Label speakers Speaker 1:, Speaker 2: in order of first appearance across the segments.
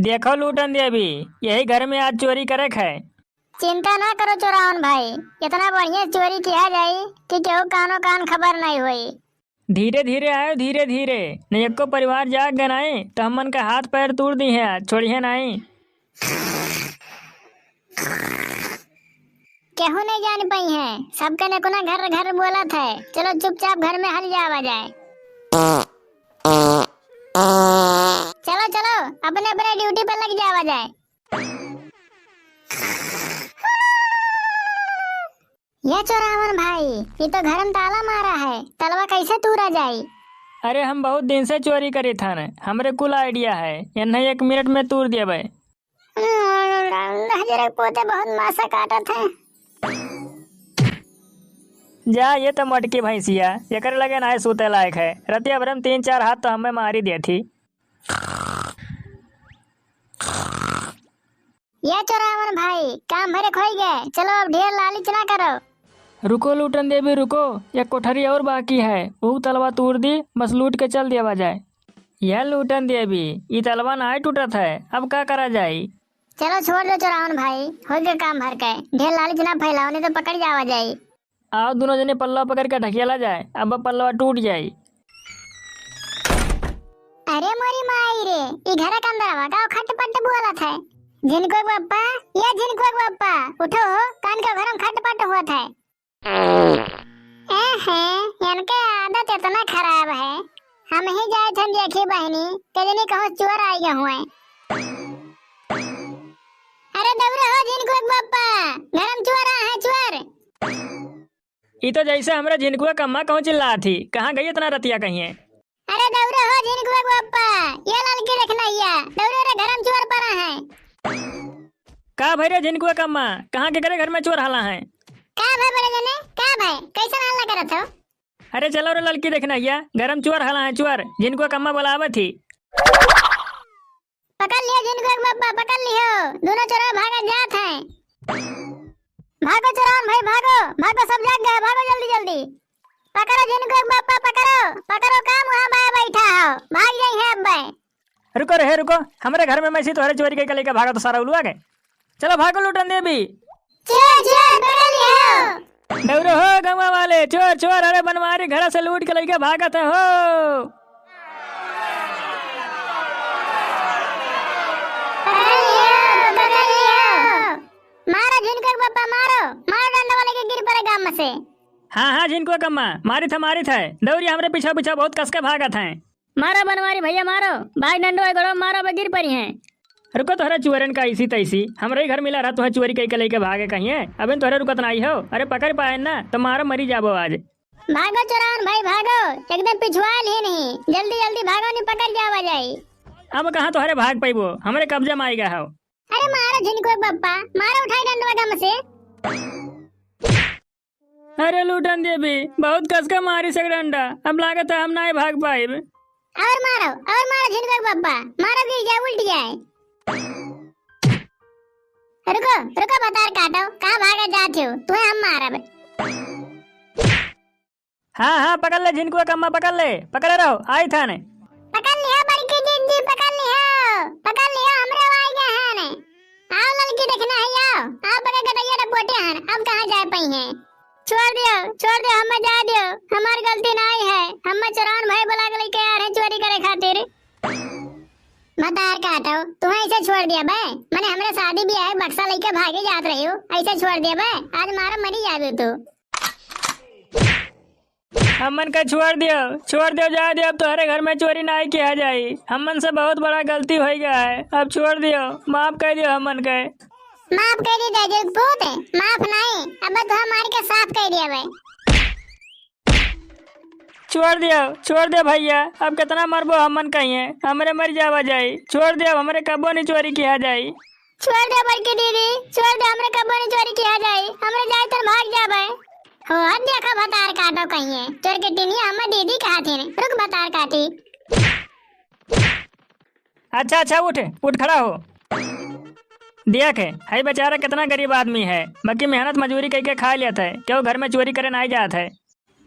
Speaker 1: देखो लूटन देवी, यही घर में आज चोरी करे है।
Speaker 2: चिंता ना करो चोरावन भाई, इतना बढ़िया चोरी किया जाई कि केहू कानो कान खबर नहीं हुई।
Speaker 1: धीरे धीरे आयो, धीरे धीरे, नहीं एको परिवार जाग गए नहीं तो हमन का हाथ पैर तोड़ दी है, आज छोड़िए नहीं।
Speaker 2: केहू नहीं जान पाई है, सबके ने कोना घर घर बोला था। चलो चुपचाप घर में हल जावा जाए। चलो चलो अपने अपने ड्यूटी पर लग जावा जाए। ये चोरावन भाई, ये तो घर में ताला मारा है, तलवा कैसे तूरा जाई?
Speaker 1: अरे हम बहुत दिन से चोरी करे था न, हमरे कुल आइडिया है, ये नहीं 1 मिनट में तोड़ दिया भाई।
Speaker 2: हजरे पोते बहुत मासा काटा था।
Speaker 1: जा ये तो मटकी भैंसिया, एकर लगे ना सूते लायक है। रतिया भरम 3-4 हाथ तो हमें मारी दी थी।
Speaker 2: ये चोरावन भाई, काम भरे खोई गए। चलो अब ढेर लालच ना करो।
Speaker 1: रुको लूटन देवी रुको, एक कोठरी और बाकी है, वो तलवा तोड़ दी, बस लूट के चल दिया जाए। यह लूटन देवी, ये तलवा ना टूटा था, अब क्या करा जाए?
Speaker 2: चलो छोड़ दो चोरावन भाई, हो गया काम भर के। ढेर लालच ना फैलाओ, नहीं तो पकड़ जावा जाए।
Speaker 1: आओ दोनों जने पल्ला पकड़ के ढकेला जाए, अब पल्ला टूट जाए।
Speaker 2: अरे मोरी माई रे, ये घर के अंदर आवा का खटपट बोला था। जिनको बाप्पा, या जिनको बाप्पा, उठो, कान का घर में खटपट हुआ था। इनके आदत इतना खराब है, हम ही जाए थे देखी बहनी, कजनी कहो चोर आई गए हुए। अरे दबरे हो जिनको बाप्पा, घर में चोर है चोर।
Speaker 1: ये तो जैसे हमरा झिनकुआ कम्मा कहूँ चिल्ला थी, कहाँ गई इतना रतिया कहीं है?
Speaker 2: अरे दबरे हो जिनको बाप्पा, ये लड़की देखना या दबरे रे घर में चोर पड़ा है।
Speaker 1: का भाई रे झिनकुआ कम्मा, कहाँ के करे घर में चोर हाला है?
Speaker 2: का भाई बड़े जने, का भाई कैसा हल्ला करत हो?
Speaker 1: अरे चलो रे लड़की देखना या, घर में चोर हाला है, चोर झिनकुआ कम्मा बुलावा थी।
Speaker 2: पकड़ लियो जिनको बाप्पा, पकड़ लियो, दोनों चोर भागा जात हैं। भागो चोरान भाई भागो, भागो सब जाग गए, भागो जल्दी जल्दी। पकड़ो जिनको बाप्पा, पकड़ो पकड़ो, काम वहाँ बाय बैठा हो, भाग जाई है अब भाई।
Speaker 1: रुको रे रुको, हमारे घर में मैसी तो हरे चोरी के लेकर भागा तो सारा उलवा गए। चलो भागो लूटन देवी।
Speaker 2: चोर चोर पकड़ लियो।
Speaker 1: डरो हो गंवा वाले, चोर चोर, अरे बनवारी घर से लूट के लेके भागत है हो।
Speaker 2: पकड़ लियो। मारो जिनको बाप्पा, मारो मारो, डंडा वाले के गिर पड़े गाम में से।
Speaker 1: हाँ झिनकुआ कम्मा मारी था, दौरी हमरे पीछा पीछा बहुत कस के भागत है। मारो बनवारी भैया मारो, भाई डंडो गड़ो मारो, गिर पड़ी है। रुको तोहरा चुअरन का इसी तैसी, हमरे घर मिला रहा, तुहे चोरी कई के लेके भागे कहीं है, अबे तोहरे रुकत नहीं हो। अरे पकड़ पाए ना तो मारो मरी जाबो आज।
Speaker 2: भागो चोरान भाई भागो, एकदम पिछवाल ही नहीं, जल्दी जल्दी भागो, नहीं पकड़ जावा जाए।
Speaker 1: अब कहाँ तोहरे भाग पाइबो, हमरे कब्जा में आई गया हो।
Speaker 2: अरे मारो जिनको बाप्पा, मारो, उठाई डंडवा गम से।
Speaker 1: अरे लूटन देवी, बहुत कस के मारी से डंडा, अब लागत है हम नहीं भाग पाए।
Speaker 2: और मारो जिनको बाप्पा, मारो, गिर जाए उल्ट जाए। रुको रुको बतार काटो, कहाँ भागे जाते हो, तुम्हें हम मारब।
Speaker 1: हाँ पकड़ ले झिनकुआ कम्मा, पकड़ ले, पकड़े रहो, आई था ने।
Speaker 2: पकड़ लिया बड़की जिद्दी, पकड़ लिया, हमरे आई गए हैं ने। आओ लड़की देखना है, आओ बगे गटैया डपोटे हैं, अब कहाँ जाए पई हैं? छोड़ दियो, हमें जा दियो, हमारी गलती नहीं है, हमें चोरान भाई बुला के लेके आ रहे चोरी करे खातिर। बतार काटो, तुम्हें ऐसे छोड़ दिया बे, मैंने हमरे शादी भी है, बक्सा लेके भागे जात रही हो, ऐसे छोड़ दिया बे, आज मारा मरी जाबे तू।
Speaker 1: हमन का छोड़ दियो जा दियो, अब तुम्हारे घर में चोरी नहीं किया जाए, हमन से बहुत बड़ा गलती हो गया है, अब छोड़ दियो, माफ कर दियो हमन के।
Speaker 2: माफ कर दी दे पूत, माफ नहीं, अब तो हमारे के साफ कर दिया बे।
Speaker 1: छोड़ दियो भैया, अब कितना मरबो हमन कहीं है, हमरे मर जावा जाए, छोड़ दियो, हमरे कबो नहीं चोरी किया जाए।
Speaker 2: छोड़ दे बड़की दीदी, छोड़ दे, हमरे कबो नहीं चोरी किया जाए, हमरे जाए तो भाग जाबे। हो देखो बतार काटो कहीं है, चोर के टिनिया हमें दीदी कहा थी ने, रुक बतार काटी।
Speaker 1: अच्छा उठ खड़ा हो। देख है बेचारा कितना गरीब आदमी है, बाकी मेहनत मजूरी करके खा लिया था, क्यों घर में चोरी करे नहीं जात है।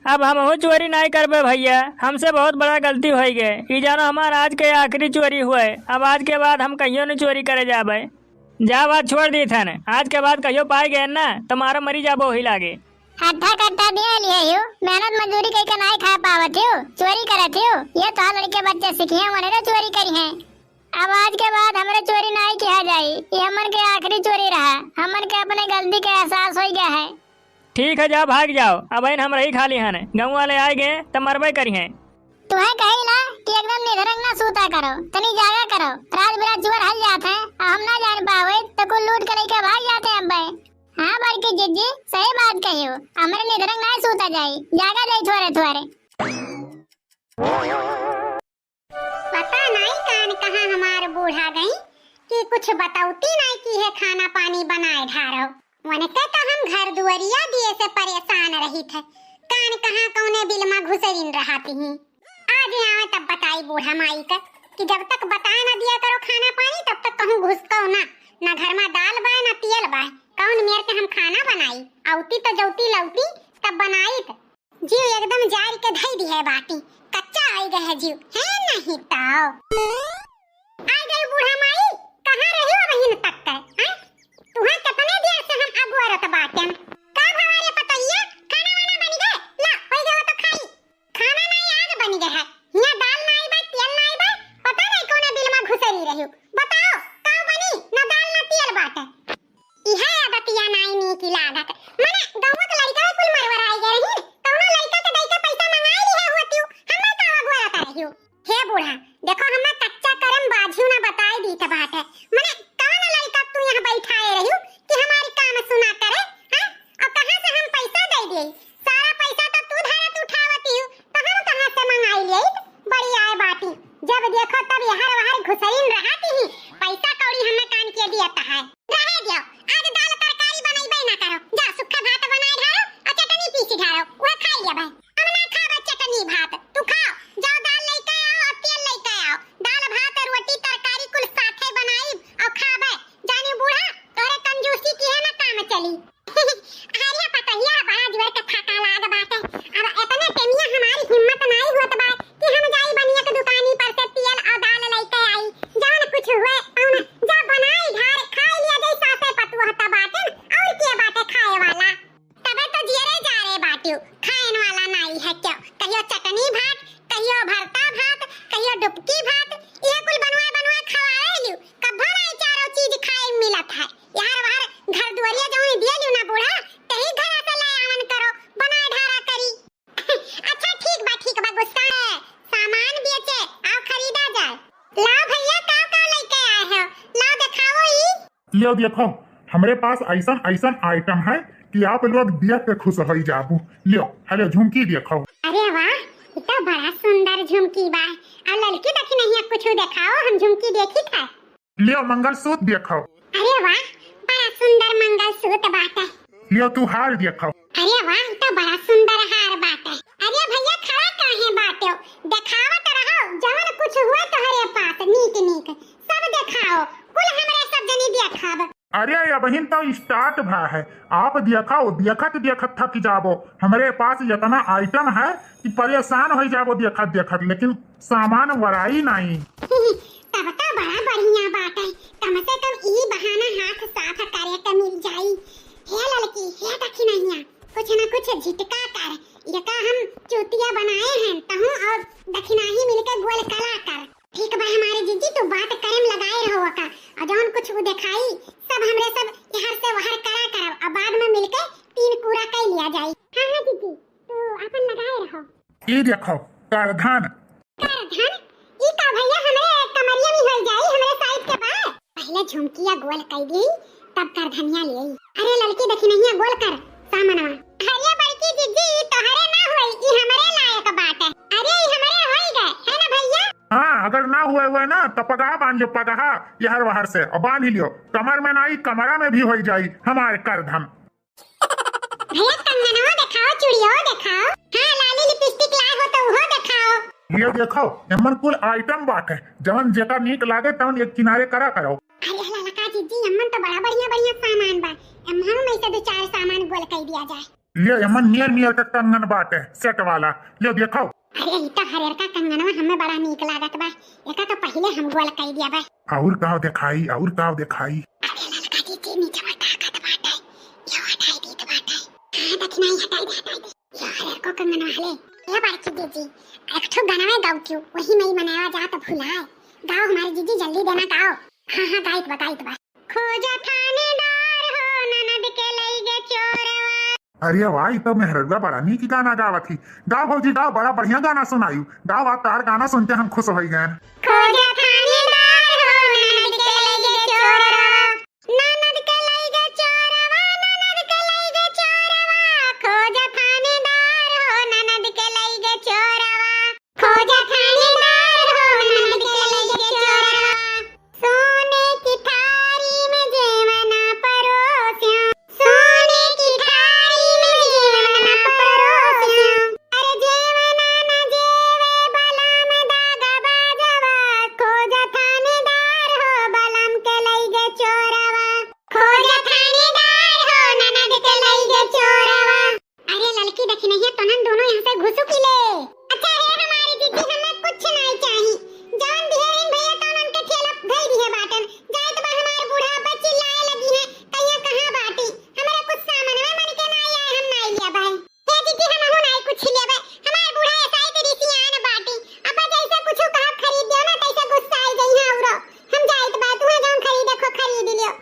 Speaker 1: अब हम चोरी नहीं करबे भैया, हमसे बहुत बड़ा गलती हो गए। ई जानो हमारा आज के आखिरी चोरी हुए। अब आज के बाद हम कहियो नहीं चोरी करे जाबे। जा बात छोड़ दी था न, आज के बाद कहियो पाए गए ना तुम्हारा मरी जाबो ही लागे।
Speaker 2: हट्ठा कट्ठा दिया लिए हो, मेहनत मजदूरी करके नहीं खा पावत हो, चोरी करत हो। ये तो लड़के बच्चे सीखे मने चोरी करी हैं। अब आज के बाद हमारे चोरी नहीं किया जाये। ये हमन के आखिरी चोरी रहा। हमन के अपने गलती के एहसास हो गया है।
Speaker 1: ठीक है, जाओ भाग जाओ। अब इन हम रही खाली हन, गाँव वाले आए गए तब मरबे करी हैं।
Speaker 2: तुम्हें कहिला कि एकदम निधरंग ना सूता करो, तनी जागा करो। रात बिरात चुवर हल जाते हैं, हम ना जान पावे तो कुल लूट के लेके भाग जाते हैं। अब हाँ बड़की जिज्जी सही बात कही हो, हमारे निधरंग ना सूता जाये, जागा जाये थोड़े थोड़े।
Speaker 3: पता नहीं कान कहाँ हमार बूढ़ा गई कि कुछ बताउती नहीं की है खाना पानी बनाए ढारो। वने के तो हम घर दुआरिया दिए से परेशान रही थे, कान कहाँ कौने बिल में घुसरिन रहती ही। आज आवे तब बताई बूढ़ा माई का कि जब तक बताए ना दिया करो खाना पानी तब तक कहूँ घुसको ना घर में दाल बा ना तेल बा, कौन मेर के हम खाना बनाई। औती तो जौती लौती तब बनाई त जीव एकदम जार के धई दी है बाटी, कच्चा आई गए जीव है नहीं ताओ। आ गई बूढ़ा माई, कहाँ रही हो बहिन तक के हैं? तुहां कितने देर से हम अगुआरत बाटेन। का भवारे पतैया खाना वाना बन गए? ला होई गए तो खाई। खाना नहीं आज बन गया है, यहाँ दाल नहीं बा तेल नहीं बा, पता नहीं कौन बिल में घुसरी रही हो। बताओ का बनी ना दाल ना तेल बाटे। इहा आदतिया नहीं की लागत मने गौवत लड़का कुल मरवर आई गए रही, कौनो लड़का के दई के पैसा मंगाई ली है होती हमें का अगुआरत रही हो। हे बूढ़ा देखो हमें कच्चा करम बाझू ना बताई दी त बात है, मने कौन लड़का तू यहाँ बैठाए रही हो कि हमारी काम सुना करे हैं? और कहां से हम पैसा दे दे? सारा पैसा तो तू धारत उठावती हो, तो हम कहां से मंगाई ले? बड़ी आए बाटी, जब देखो तब यहाँ वहां घुसरीन रहती ही, पैसा कौड़ी हमें कान के दिया है। रहे दियो आज दाल तरकारी बनाई ना करो, जा सुखा भात बनाए ढारो और चटनी पीस ढारो, वो खाई लेबे। हम ना खाबे चटनी भात, तू खाओ। जाओ दाल लेके आओ और तेल लेके आओ, दाल भात रोटी तरकारी कुल साथे बनाई और खाबे। जानी बूढ़ा तोरे कंजूसी की है ना काम चली। अरे पतैया बड़ा जोर के फाका लाग बाटे। अब इतने टेमिया हमारी हिम्मत नहीं होत बा कि हम जाई बनिया के दुकानी पर से तेल और दाल लेके आई। जान कुछ हुए औन जा बनाई ढार खाई लिया जई साथे पतुआ त बाटे और के बाटे खाए वाला। तबे तो जियरे जा रे बाटियो, खाएन वाला नहीं है क्यों? कहियो चटनी भात, कहियो भरता भात, कहियो डुबकी भात, ये कुल बनवाए खवाए लियो। कभो नहीं चारों चीज खाए मिलत है। यार बाहर घर दुआरिया जौन दिए लियो ना बूढ़ा, तही घर से ले आवन करो, बनाए ढारा करी। अच्छा ठीक बा गुस्सा है, सामान बेचे आओ खरीदा जाए। लाओ भैया का लेके आए हो, लाओ दिखाओ ई।
Speaker 4: लियो देखो हमरे पास ऐसा आइटम है कि आप लोग देख के खुश हो जाबू। लियो हेलो झुमकी देखो।
Speaker 3: अरे वाह ये तो बड़ा सुंदर झुमकी बा। और लड़की देखी नहीं है, कुछ दिखाओ हम झुमकी देखी था।
Speaker 4: लियो मंगलसूत्र देखो।
Speaker 3: अरे वाह बड़ा सुंदर मंगलसूत्र बाटे।
Speaker 4: लियो तू हार देखो।
Speaker 3: अरे वाह तो बड़ा सुंदर हार बाटे। अरे भैया खड़ा काहे बाटे, दिखावत रहो जवन कुछ हुआ तोहरे पास नीक सब दिखाओ, कुल हमरे सब जनी देखाब।
Speaker 4: अरे ये बहिन तो स्टार्ट भा है, आप दिखाओ देखत थक जाबो। हमारे पास इतना आइटम है कि परेशान हो जाबो देखत, लेकिन सामान वराई नहीं।
Speaker 3: तब तो बड़ा बढ़िया बात है, कम से कम ई बहाना हाथ साफ करे के मिल जाई। हे लड़की हे देखी नहीं कुछ न कुछ झिटका कर, ये का हम चूतिया बनाए हैं तहु और दक्षिणाही मिलके गोल कला कर। ठीक बा हमारे जीजी तू बात करम लगाए रहो का, और जौन कुछ वो दिखाई सब हमरे सब यहाँ से वहां करा करब और बाद में मिलके तीन पूरा कर लिया जाए। हाँ जीजी तू अपन लगाए रहो।
Speaker 4: ये देखो करधन
Speaker 3: ई का भैया हमरे कमरिया में हो जाई हमरे साइड के बाद। पहले झुमकिया गोल कर दी तब करधनिया ले आई। अरे लड़की देखी नहीं है गोल कर सामनवा। अरे बड़की जीजी तोहरे ना होई, ई हमरे लायक बात है। अरे ई हमरे होई गए है ना भैया?
Speaker 4: हाँ अगर ना हुए ना तो पगहा बांध लो, पगहा यहर वहर से और बांध लियो। कमर में नहीं कमरा में भी हो जाई हमारे करधन।
Speaker 3: भैया कंगनवा दिखाओ, चूड़ियों दिखाओ, हाँ लाली लिपस्टिक लाए हो तो वो दिखाओ।
Speaker 4: ये देखो एमन कुल आइटम बात है, जवन जेका नीक लागे तवन एक किनारे करा करो।
Speaker 3: अरे ललका जीजी अम्मन तो बड़ा बढ़िया सामान बा, अम्मन में से दो चार सामान गोल कर दिया जाए।
Speaker 4: ले यमन नियर नियर का कंगन बाटे सेट वाला ले देखो।
Speaker 3: अरे ई तो हरियर का कंगनवा हमें बड़ा नीक लागत बा। एका तो पहले हम गोल कई दिया बा।
Speaker 4: और काव दिखाई और काव दिखाई।
Speaker 3: अरे ललका जी नीचे ताकत बाटे। यो हटाई दी तो बाटे। हां दक्षिणाई हटाई दे। यो हरियर को कंगनवा ले। ये बाड़की दीदी एक ठो गाना में गाओ क्यों वही नहीं मनाया जा तो भुलाए। गाओ हमारी जीजी जल्दी देना गाओ। हां गाइत बा। खोजा थानेदार हो ननद के लई गे चोरवा।
Speaker 4: अरे वाह ये तो मेहरबा बड़ा नीक गाना गावा थी। गाओ भौजी गाओ बड़ा बढ़िया गाना सुनायू। गाओ आ तार गाना सुन के हम खुश हो गए।
Speaker 3: खोजा थानेदार हो ननद के लई गे चोरवा। ननद के लई गे चोरवा। ननद के लई गे चोरवा। खोजा थानेदार हो ननद के लई गे चोरवा। खोजा थानेदार हो ननद के लई गे चोरवा। सोने की थारी में जेवना परोसिया। सोने की थारी में जेवना परोसिया। अरे जेवना न जेवे बलम दागा बाजवा। खोजा थानेदार हो बलम के लई गे चोरवा। खोजा थानेदार हो ननद के लई गे चोरवा। अरे लड़की देखी नहीं है तो हम दोनों यहाँ से घुसुकी ले। अच्छा है हमारी दीदी हमें कुछ नहीं चाहिए। जान दिहेरिन भैया तो उनके ठेला गई दिए बाटन। जाए तो हमारे बूढ़ा अब्बा चिल्लाए लगी है कहिया कहां बाटी। हमारे कुछ सामान में मन के नहीं आए हम नहीं लिया भाई। हे दीदी हम हो नहीं कुछ लेबे। हमारे बूढ़ा ऐसा ही तेरी सियान बाटी। अब्बा जैसा कुछ कहा खरीद दियो ना तैसे गुस्सा आई गई है औरो। हम जाए तो बात हुआ जान खरीदे खो खरीद लियो।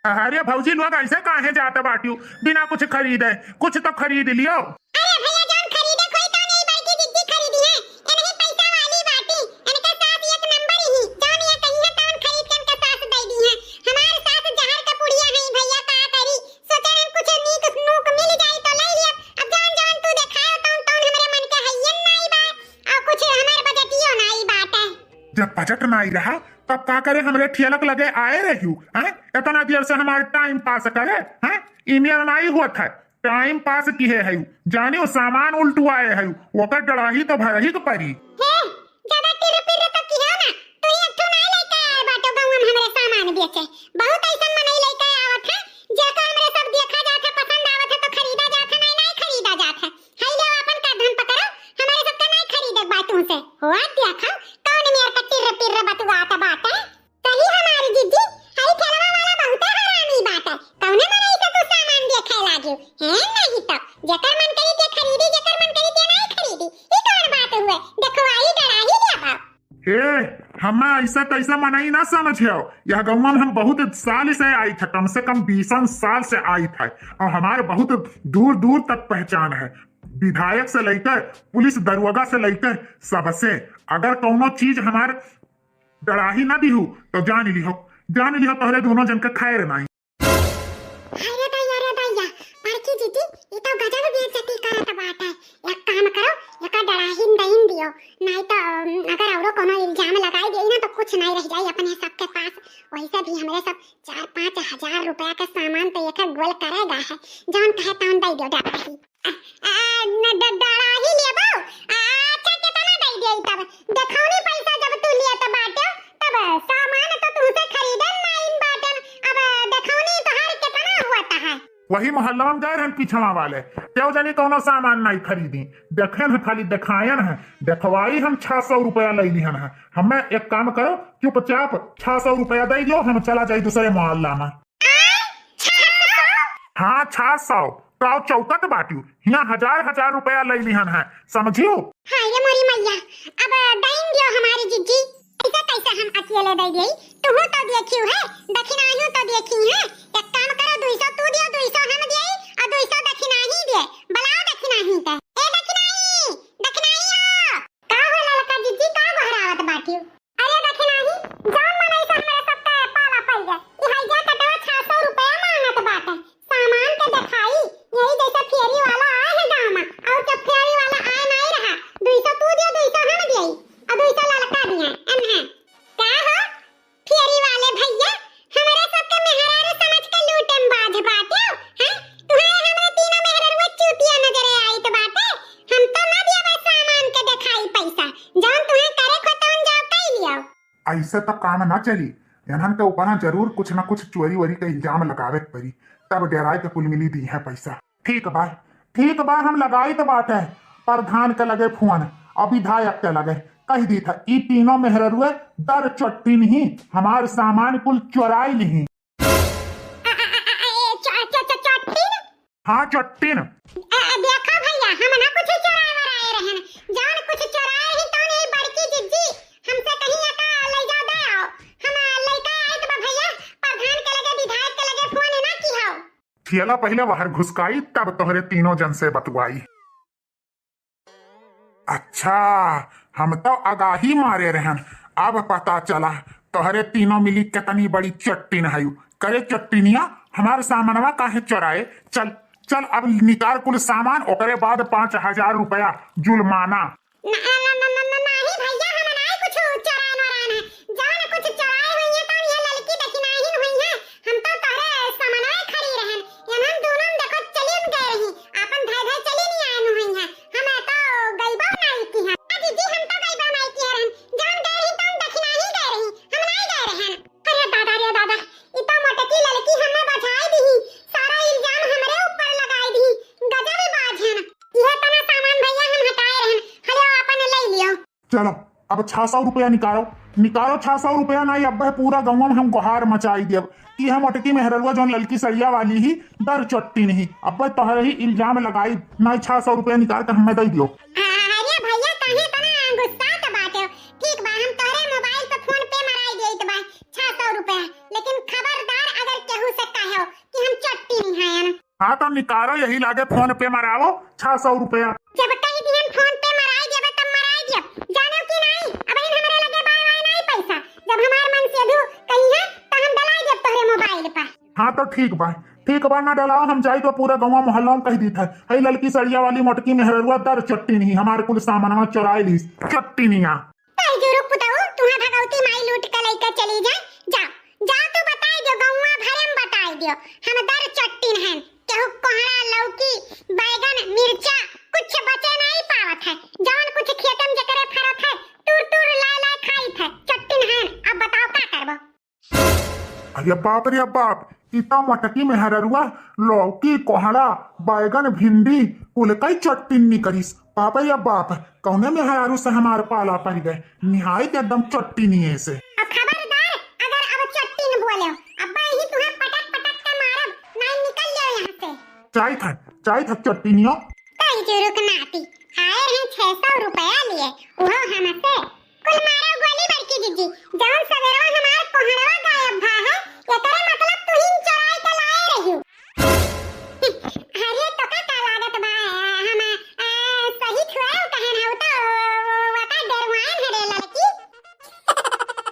Speaker 4: अरे भौजी लोग ऐसे काहे जाते बाटियो बिना कुछ खरीदे कुछ तो खरीद लियो।
Speaker 3: अरे भैया जान खरीदे कोई तो नहीं बल्कि दीदी खरीदी है। इनकी पैसा वाली बाटी। इनका साथ एक नंबर ही जान ये कहीं है तौन खरीद के इनका साथ दे दी है। हमारे साथ जहर का पुड़िया है भैया का करी। सोचा हम कुछ नीक नूक मिल जाए तो ले लिया। अब जान जान तू दिखाओ तौन तौन हमारे मन के हयन नहीं बात और कुछ हमारे बजटियो नहीं बात है।
Speaker 4: जब बजट नहीं रहा तब का करे हमरे ठेलक लगे आए रहू हैं इतना देर से हमारे टाइम पास करे हैं ईमेल नहीं हुआ था टाइम पास किए है जानियो सामान उल्टुआए है ओकर डराही तो भरही तो परी।
Speaker 3: हे ज्यादा तिर पिर तो किया ना तू ये ठो नहीं लेके आए बाटो गांव में हमरे सामान बेचे। बहुत ऐसा मन नहीं लेके आवत है जेको हमरे सब देखा जात है पसंद आवत है तो खरीदा जात है नहीं खरीदा जात है। हाय लो अपन का धन पकड़ो हमारे सब का नहीं खरीदे बातों से हुआ देखा कौन मेरे का तिर पिर बतुआता बात है। सही हमारी जीजी हाय ठेलवा वाला बहुत हरामी बात है। कौन मन ऐसा तू सामान देखे लागियो है नहीं तो जेकर मन करी ते खरीदी जेकर मन करी ते नहीं खरीदी ई कौन बात हुए। देखो आई डराही ले बाप।
Speaker 4: ए हम ऐसा तैसा मनाई ना समझियो। यह गाँव में हम बहुत साल से आई था कम से कम 20 साल से आई था और हमारे बहुत दूर दूर तक पहचान है। विधायक से लेकर पुलिस दरोगा से लेकर सबसे अगर कोनो चीज हमारे डराही ना दिहू तो जान लिहो तोहरे दोनों जन के खैर नहीं।
Speaker 3: अरे दैया बड़की दीदी ये तो गजब बेइज्जती करत बात है। एक काम करो एका डराहीन दईन दियो नहीं तो अगर औरो कोनो इल्जाम लगाई देई ना तो कुछ नहीं रह जाई अपने सबके पास। वैसे भी हमरे सब 4-5 हजार रुपया का सामान तो एक गोल करेगा है जौन कहे तौन दई दियो डराही। डराही लेबो अच्छा कितना दई देई तब देखौनी पैसा जब तू लिया तो बाटे तब सामान तो तुमसे खरीदन नहीं बाटन। अब देखौनी तो हर कितना होता है।
Speaker 4: वही मोहल्ला में गए हैं पिछवा वाले क्यों जानी कोनो सामान नहीं खरीदी देखे खाली दिखायन है देखवाई हम 600 रुपया ले लिहन है। हमें एक काम करो चुपचाप 600 रुपया दे दो हम चला जाए दूसरे मोहल्ला में। हाँ 600 तो चौकट बाटियो यहाँ 1000 रुपया ले लिहन है समझियो।
Speaker 3: हाँ ये मोरी मैया अब दाइन दियो हमारी जीजी ऐसा कैसा हम अकेले दे गई। तू तो देखियो है दक्षिणाही तो देखी है। एक काम करो 200 तू दियो 200 हम दिए और 200 दक्षिणाही दे बुलाओ दक्षिणाही के। ए दक्षिणाही हो का हो ललका जीजी का बहरावत बाटियो। अरे दक्षिणाही जान मन ऐसा हमारे सब का पाला पड़ गया। ई हाई जा कटवा 600 रुपया मांगत बाटे सामान के दिखाई यही जैसा फेरी वाला आए है गांव में और जब फेरी वाला आए नहीं रहा 200 तू दियो 200 हम दिए और 200 ललका दिए एमहे का हो फेरी वाले भैया हमारे सबके मेहरारू समझ के लूटन बाज बाटे हैं। तुम्हारे हमरे तीनों मेहरारू चूतिया नजर आई तो बाटे हम तो ना दिया बस सामान के दिखाई पैसा जान तुम्हें करे खतौन जाओ कई लियो।
Speaker 4: ऐसे तो काम ना चली इन्हन के ऊपर जरूर कुछ न कुछ चोरी वोरी का इल्जाम लगावे पड़ी तब डराए के कुल मिली दी है पैसा। ठीक है भाई ठीक बा, हम लगाई तो बात है, प्रधान के लगे फोन और विधायक के लगे कह दी था ई तीनों मेहरुए दर चट्टी नहीं हमार सामान कुल चुराई नहीं। हाँ चट्टी न
Speaker 3: देखा भैया, हम ना कुछ चुराए वराए रहन, जौन कुछ चुराए ही तो नहीं बड़की जिज्जी हमसे कहीं का ले जाओ दे आओ। हम लइका आए तो भैया प्रधान के लगे विधायक के लगे फोन ना की हो।
Speaker 4: थियला पहले बाहर घुसकाई तब तोहरे तीनों जन से बतवाई। अच्छा हम तो आगाही मारे रहन, अब पता चला तोहरे तीनों मिली कितनी बड़ी चट्टीन है। करे चट्टीनिया हमारे सामानवा काहे चुराए। चल चल अब निकाल कुल सामान, ओकरे बाद 5000 रुपया जुर्माना।
Speaker 3: नहीं भैया, हम ना कुछ चुराए वरान है, जौन कुछ चुराए हुई है तो ये लड़की देखी नहीं हुई है। हम तो तोहरे सामानवा खड़ी रहन, यनन दोनों देखो चली गए रही, अपन धाय धाय चली नहीं आए हुई है। हम तो गईबा नहीं की है दीदी, हम तो गईबा नहीं की रहन, जौन गए रही तो देखी नहीं गए रही, हम नहीं गए रहन। अरे दादा रे दादा, इतना मोटकी लड़की हमें बचाई दी, सारा इल्जाम हमरे ऊपर लगाई दी, गजब बाज है। यह तना सामान भैया हम हटाए रहन, हलो अपन ले लियो।
Speaker 4: चलो अब 600 रुपया निकालो, निकालो 600 रुपया नहीं अब पूरा गाँव में हम गुहार मचाई देव कि हम अटकी मेहरुआ जो लड़की सरिया वाली ही दर चट्टी नहीं, अब तोहरे ही इल्जाम लगाई नहीं। 600 रुपया निकाल कर हमें दे दियो।
Speaker 3: अरे भैया काहे तना गुस्सा त बाटे, ठीक बा हम तोरे मोबाइल पे फोन पे मराई देत बा 600 रुपया, लेकिन खबरदार अगर केहू से कहो कि हम चट्टी नहीं हैं।
Speaker 4: हाँ तो निकालो, यही लागे फोन पे मरावो 600 रुपया।
Speaker 3: जब कहीं भी हम फोन पे मराई देबे तब मराई दियो, जानो कि नहीं। अब इन हमरे लगे बाय बाय नहीं पैसा, जब हमार मन से दू कहीं है तो हम डलाई देब तोरे मोबाइल पे।
Speaker 4: हाँ तो ठीक बा ना डलाओ, हम जाई तो पूरा गाँव मोहल्ला में कह दी था है लड़की सड़िया वाली मोटकी मेहरुआ दर चट्टी नहीं हमारे कुल सामान चुराई ली चट्टी नहीं।
Speaker 3: ताई जो रुक पुताऊ, तुम्हां भगवती माई लूट के लेके चली जाए, जाओ जाओ तू बताई दो, गौवा भरे में बताई दियो हम दर चट्टी हैं। केहू कोहड़ा लौकी बैगन मिर्चा कुछ बचे नहीं पावत है, जौन कुछ खेत में जकरे फरत है टूर टूर लाए लाए खाई है, चट्टी हैं। अब बताओ का करबो।
Speaker 4: अरे बाप रे बाप, इतना मटकी मेहरुआ लौकी कोहड़ा बैगन भिंडी कुल कई चट्टी करीस। बाप रे बाप, कौने मेहरारू से हमारे पाला पड़ गए, निहायत एकदम चट्टी नहीं से।
Speaker 3: अब खबरदार अगर अब चट्टी न बोले अब ही तुम्हें पटक पटक के मारब, नहीं निकल जाओ यहाँ से।
Speaker 4: चाय था चट्टी नहीं।
Speaker 3: ताई जो रुक नाती आए हैं 600 रुपया लिए, वो हमसे कुल मारो गोली बड़की जीजी, जौन सवेरो हमार कोहड़वा गायब भा है, एकरे मतलब तू ही चुराई के लाए रही। अरे तो का लागत बा हम सही छुआओ कहन हो तो वका डरवान है रे लड़की।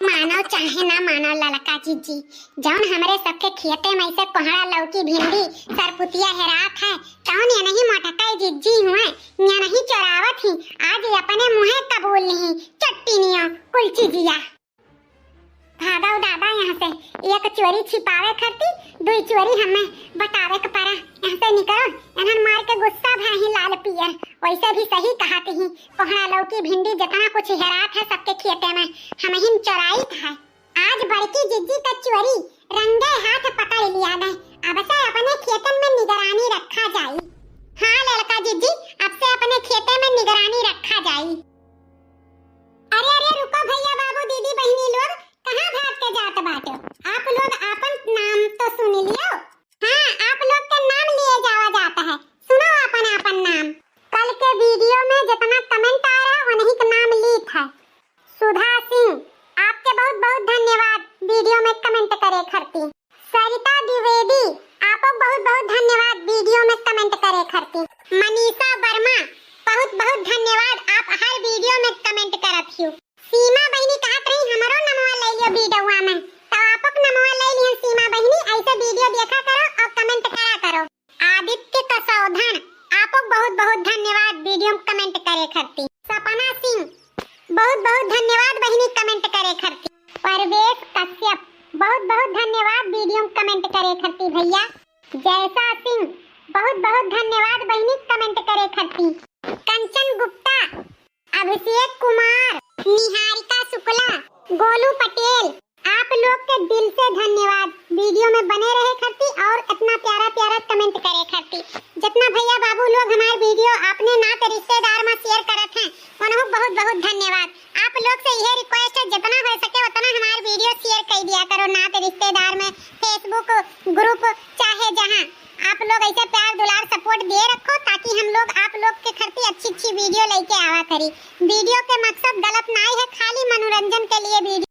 Speaker 3: मानो चाहे ना मानो ललका जीजी, जौन हमरे सबके खेते में से कोहड़ा लौकी भिंडी सरपुतिया हेरात है, कौन ये नहीं मोटकाई जीजी हुए या नहीं चुरावत ही, आज ये अपने मुंह कबूल नहीं चट्टीनिया कुल चीजिया। भागा दादा यहाँ से, एक चोरी छिपावे खाती दुई चोरी हमें बतावे के परा। यहाँ से निकलो, इन्हन मार के गुस्सा भाही लाल पियर। वैसे भी सही कहा थी, कोहड़ा लौकी भिंडी जितना कुछ हेरात है सबके खेते में हम ही चुराई था। आज बड़की जिज्जी का चोरी रंगे हाथ पकड़ लिया गए, अब से अपने खेतन में निगरानी रखा जाए। हाँ लड़का जिज्जी, अब से अपने खेते में निगरानी रखा जाए। अरे अरे रुको भैया बाबू दीदी बहनी लोग, कहाँ भाग के जात बाटे? आप लोग अपन नाम तो सुन लियो। हाँ आप लोग के नाम लिए जावा जाता है, सुनो अपन अपन नाम। कल के वीडियो में जितना कमेंट आ रहा है उन्हीं का नाम लिख है। सुधा सिंह, आपके बहुत बहुत धन्यवाद वीडियो में कमेंट करे करती। सरिता द्विवेदी, आपको बहुत बहुत धन्यवाद वीडियो में कमेंट करे करती। मनीषा वर्मा, बहुत बहुत धन्यवाद, आप हर वीडियो में कमेंट करत हो। सीमा बहनी कहत रही हमरो नमवा ले लियो वीडियोवा में, तो आपक नमवा ले लियो सीमा बहनी, ऐसे वीडियो देखा करो और कमेंट करा करो। आदित्य कसौधन, आपको बहुत बहुत धन्यवाद वीडियो में कमेंट करे करती। सपना सिंह, बहुत बहुत धन्यवाद बहनी कमेंट करे करती। परवेश कश्यप, बहुत बहुत धन्यवाद वीडियो में कमेंट करे करती भैया। जैसा सिंह, बहुत बहुत धन्यवाद बहनी कमेंट करे करती। कंचन गुप्ता, अभिषेक कुमार, निहारिका शुक्ला, गोलू पटेल, आप लोग के दिल से धन्यवाद वीडियो में बने रहे करती और इतना प्यारा प्यारा कमेंट करे करती। जितना भैया बाबू लोग बहुत धन्यवाद। आप लोग से यह रिक्वेस्ट है, जितना हो सके उतना हमारे वीडियो शेयर कर दिया करो, नाते रिश्तेदार में, फेसबुक ग्रुप, चाहे जहां आप लोग ऐसे प्यार दुलार सपोर्ट दे रखो, ताकि हम लोग आप लोग के खर्ची अच्छी वीडियो लेके आवा करी। वीडियो के मकसद गलत नहीं है, खाली मनोरंजन के लिए वीडियो